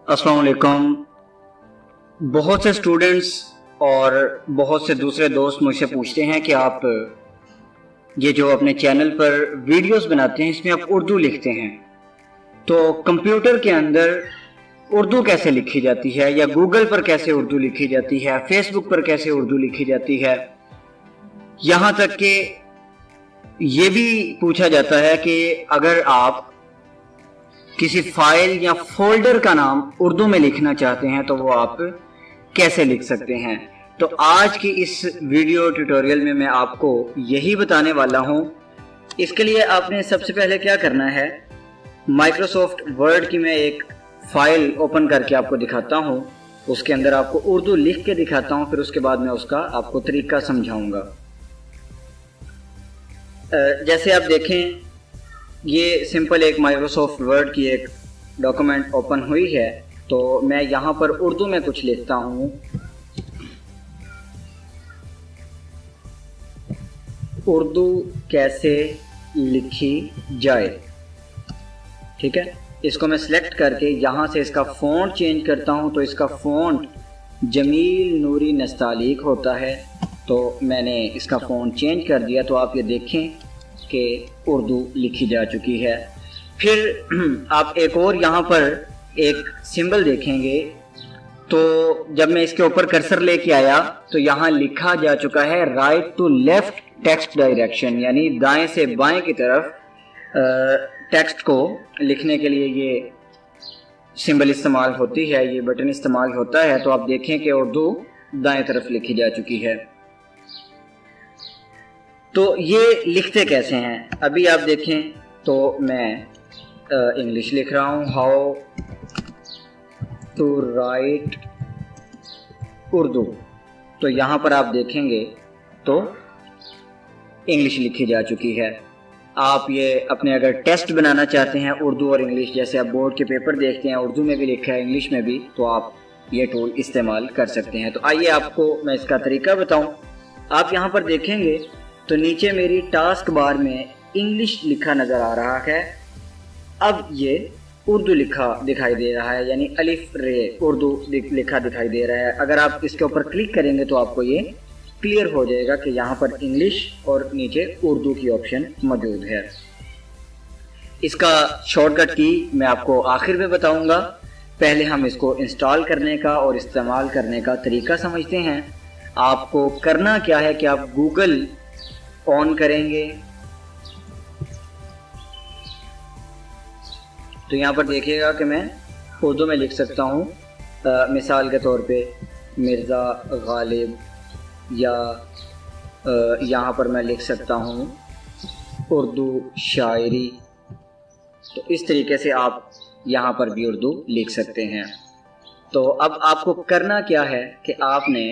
अस्सलाम वालेकुम। बहुत से स्टूडेंट्स और बहुत से दूसरे दोस्त मुझसे पूछते हैं कि आप ये जो अपने चैनल पर वीडियोस बनाते हैं इसमें आप उर्दू लिखते हैं, तो कंप्यूटर के अंदर उर्दू कैसे लिखी जाती है, या गूगल पर कैसे उर्दू लिखी जाती है, फेसबुक पर कैसे उर्दू लिखी जाती है। यहाँ तक कि ये भी पूछा जाता है कि अगर आप किसी फाइल या फोल्डर का नाम उर्दू में लिखना चाहते हैं तो वो आप कैसे लिख सकते हैं। तो आज की इस वीडियो ट्यूटोरियल में मैं आपको यही बताने वाला हूं। इसके लिए आपने सबसे पहले क्या करना है, माइक्रोसॉफ्ट वर्ड की मैं एक फाइल ओपन करके आपको दिखाता हूं, उसके अंदर आपको उर्दू लिख के दिखाता हूं, फिर उसके बाद मैं उसका आपको तरीका समझाऊंगा। जैसे आप देखें, ये सिंपल एक माइक्रोसॉफ्ट वर्ड की एक डॉक्यूमेंट ओपन हुई है, तो मैं यहाँ पर उर्दू में कुछ लिखता हूँ। उर्दू कैसे लिखी जाए, ठीक है। इसको मैं सिलेक्ट करके यहाँ से इसका फ़ॉन्ट चेंज करता हूँ, तो इसका फ़ॉन्ट जमील नूरी नस्तालीक होता है, तो मैंने इसका फ़ॉन्ट चेंज कर दिया। तो आप ये देखें कि उर्दू लिखी जा चुकी है। फिर आप एक और यहाँ पर एक सिंबल देखेंगे, तो जब मैं इसके ऊपर कर्सर लेके आया तो यहाँ लिखा जा चुका है right to left text direction, यानी दाएं से बाएं की तरफ टेक्स्ट को लिखने के लिए ये सिंबल इस्तेमाल होती है, ये बटन इस्तेमाल होता है। तो आप देखें कि उर्दू दाएं तरफ लिखी जा चुकी है। तो ये लिखते कैसे हैं, अभी आप देखें तो मैं इंग्लिश लिख रहा हूँ, हाउ टू राइट उर्दू। तो यहाँ पर आप देखेंगे तो इंग्लिश लिखी जा चुकी है। आप ये अपने अगर टेस्ट बनाना चाहते हैं उर्दू और इंग्लिश, जैसे आप बोर्ड के पेपर देखते हैं उर्दू में भी लिखा है इंग्लिश में भी, तो आप ये टूल इस्तेमाल कर सकते हैं। तो आइए आपको मैं इसका तरीका बताऊं। आप यहाँ पर देखेंगे तो नीचे मेरी टास्क बार में इंग्लिश लिखा नज़र आ रहा है। अब ये उर्दू लिखा दिखाई दे रहा है, यानी अलिफ रे उर्दू लिखा दिखाई दे रहा है। अगर आप इसके ऊपर क्लिक करेंगे तो आपको ये क्लियर हो जाएगा कि यहाँ पर इंग्लिश और नीचे उर्दू की ऑप्शन मौजूद है। इसका शॉर्टकट की मैं आपको आखिर में बताऊंगा। पहले हम इसको इंस्टॉल करने का और इस्तेमाल करने का तरीका समझते हैं। आपको करना क्या है कि आप गूगल ऑन करेंगे, तो यहाँ पर देखिएगा कि मैं उर्दू में लिख सकता हूँ, मिसाल के तौर पे मिर्ज़ा गालिब, या यहाँ पर मैं लिख सकता हूँ उर्दू शायरी। तो इस तरीके से आप यहाँ पर भी उर्दू लिख सकते हैं। तो अब आपको करना क्या है कि आपने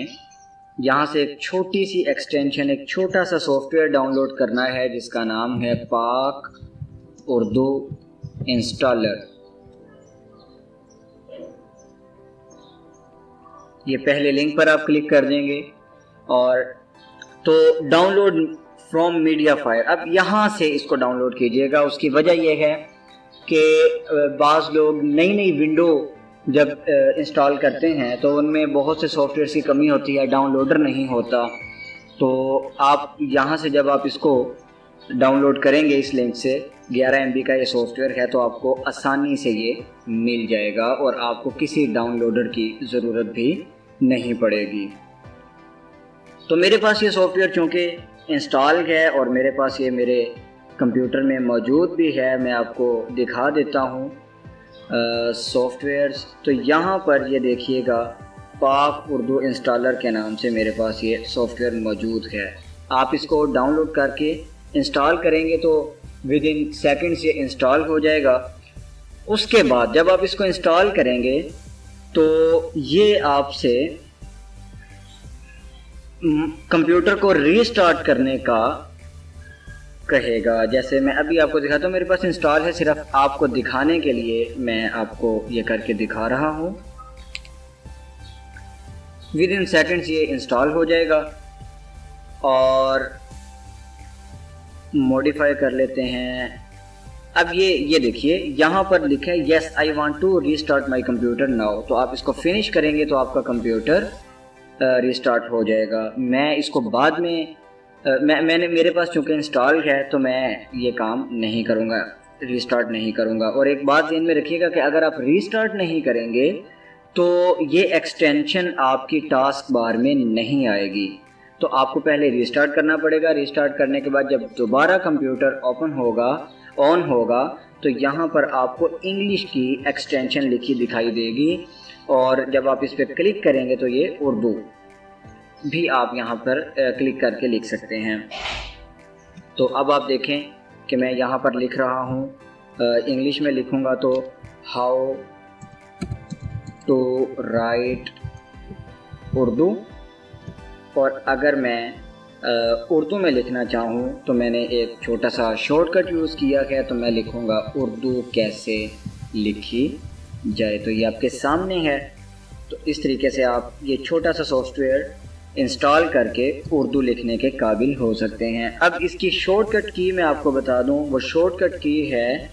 यहाँ से एक छोटी सी एक्सटेंशन, एक छोटा सा सॉफ्टवेयर डाउनलोड करना है जिसका नाम है पाक उर्दू इंस्टॉलर। ये पहले लिंक पर आप क्लिक कर देंगे और तो डाउनलोड फ्रॉम मीडिया फायर, अब यहाँ से इसको डाउनलोड कीजिएगा। उसकी वजह यह है कि बाज़ लोग नई नई विंडो जब इंस्टॉल करते हैं तो उनमें बहुत से सॉफ्टवेयर की कमी होती है, डाउनलोडर नहीं होता। तो आप यहाँ से जब आप इसको डाउनलोड करेंगे इस लिंक से, 11 MB का ये सॉफ्टवेयर है, तो आपको आसानी से ये मिल जाएगा और आपको किसी डाउनलोडर की ज़रूरत भी नहीं पड़ेगी। तो मेरे पास ये सॉफ्टवेयर चूँकि इंस्टॉल है और मेरे पास ये मेरे कंप्यूटर में मौजूद भी है, मैं आपको दिखा देता हूँ सॉफ्टवेयर्स। तो यहाँ पर ये देखिएगा पाक उर्दू इंस्टॉलर के नाम से मेरे पास ये सॉफ्टवेयर मौजूद है। आप इसको डाउनलोड करके इंस्टॉल करेंगे तो विद इन सेकेंड्स ये इंस्टॉल हो जाएगा। उसके बाद जब आप इसको इंस्टॉल करेंगे तो ये आपसे कंप्यूटर को रीस्टार्ट करने का कहेगा। जैसे मैं अभी आपको दिखाता हूँ, मेरे पास इंस्टॉल है, सिर्फ आपको दिखाने के लिए मैं आपको ये करके दिखा रहा हूँ। विद इन सेकेंड्स ये इंस्टॉल हो जाएगा और मॉडिफाई कर लेते हैं अब ये देखिए यहाँ पर लिखा है yes I want to restart my computer now. तो आप इसको फिनिश करेंगे तो आपका कंप्यूटर रीस्टार्ट हो जाएगा। मैं इसको बाद में मैंने मेरे पास चूँकि इंस्टॉल है तो मैं ये काम नहीं करूँगा, रीस्टार्ट नहीं करूँगा। और एक बात ध्यान में रखिएगा कि अगर आप रीस्टार्ट नहीं करेंगे तो ये एक्सटेंशन आपकी टास्क बार में नहीं आएगी। तो आपको पहले रीस्टार्ट करना पड़ेगा। रीस्टार्ट करने के बाद जब दोबारा कंप्यूटर ओपन होगा, ऑन होगा, तो यहाँ पर आपको इंग्लिश की एक्सटेंशन लिखी दिखाई देगी और जब आप इस पर क्लिक करेंगे तो ये उर्दू भी आप यहाँ पर क्लिक करके लिख सकते हैं। तो अब आप देखें कि मैं यहाँ पर लिख रहा हूँ, इंग्लिश में लिखूँगा तो हाउ टू राइट उर्दू, और अगर मैं उर्दू में लिखना चाहूँ तो मैंने एक छोटा सा शॉर्टकट यूज़ किया है, तो मैं लिखूँगा उर्दू कैसे लिखी जाए। तो ये आपके सामने है। तो इस तरीके से आप ये छोटा सा सॉफ्टवेयर इंस्टॉल करके उर्दू लिखने के काबिल हो सकते हैं। अब इसकी शॉर्टकट की मैं आपको बता दूं, वो शॉर्टकट की है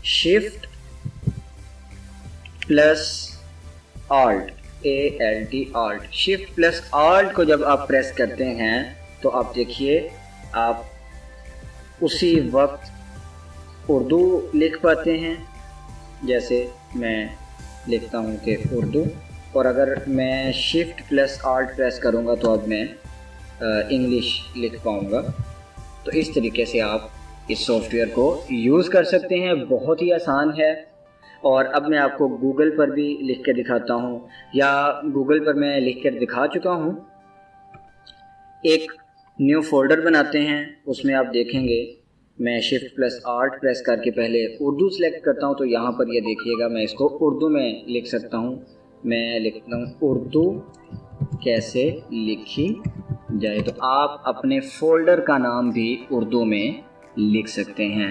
shift plus alt, ALT alt. Shift plus alt को जब आप प्रेस करते हैं तो आप देखिए आप उसी वक्त उर्दू लिख पाते हैं। जैसे मैं लिखता हूँ कि उर्दू, और अगर मैं शिफ्ट प्लस ऑल्ट प्रेस करूँगा तो अब मैं इंग्लिश लिख पाऊँगा। तो इस तरीके से आप इस सॉफ्टवेयर को यूज़ कर सकते हैं, बहुत ही आसान है। और अब मैं आपको गूगल पर भी लिख के दिखाता हूँ, या गूगल पर मैं लिख कर दिखा चुका हूँ। एक न्यू फोल्डर बनाते हैं, उसमें आप देखेंगे मैं शिफ्ट प्लस ऑल्ट प्रेस करके पहले उर्दू सेलेक्ट करता हूँ, तो यहाँ पर ये देखिएगा मैं इसको उर्दू में लिख सकता हूँ। मैं लिखता हूँ उर्दू कैसे लिखी जाए। तो आप अपने फोल्डर का नाम भी उर्दू में लिख सकते हैं।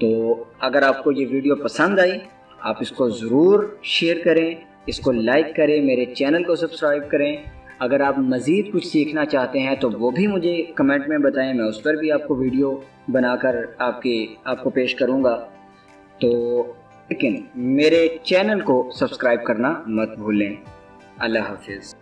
तो अगर आपको ये वीडियो पसंद आई, आप इसको ज़रूर शेयर करें, इसको लाइक करें, मेरे चैनल को सब्सक्राइब करें। अगर आप मज़ीद कुछ सीखना चाहते हैं तो वो भी मुझे कमेंट में बताएं, मैं उस पर भी आपको वीडियो बनाकर आपको पेश करूँगा। तो लेकिन मेरे चैनल को सब्सक्राइब करना मत भूलें। अल्लाह हाफिज़।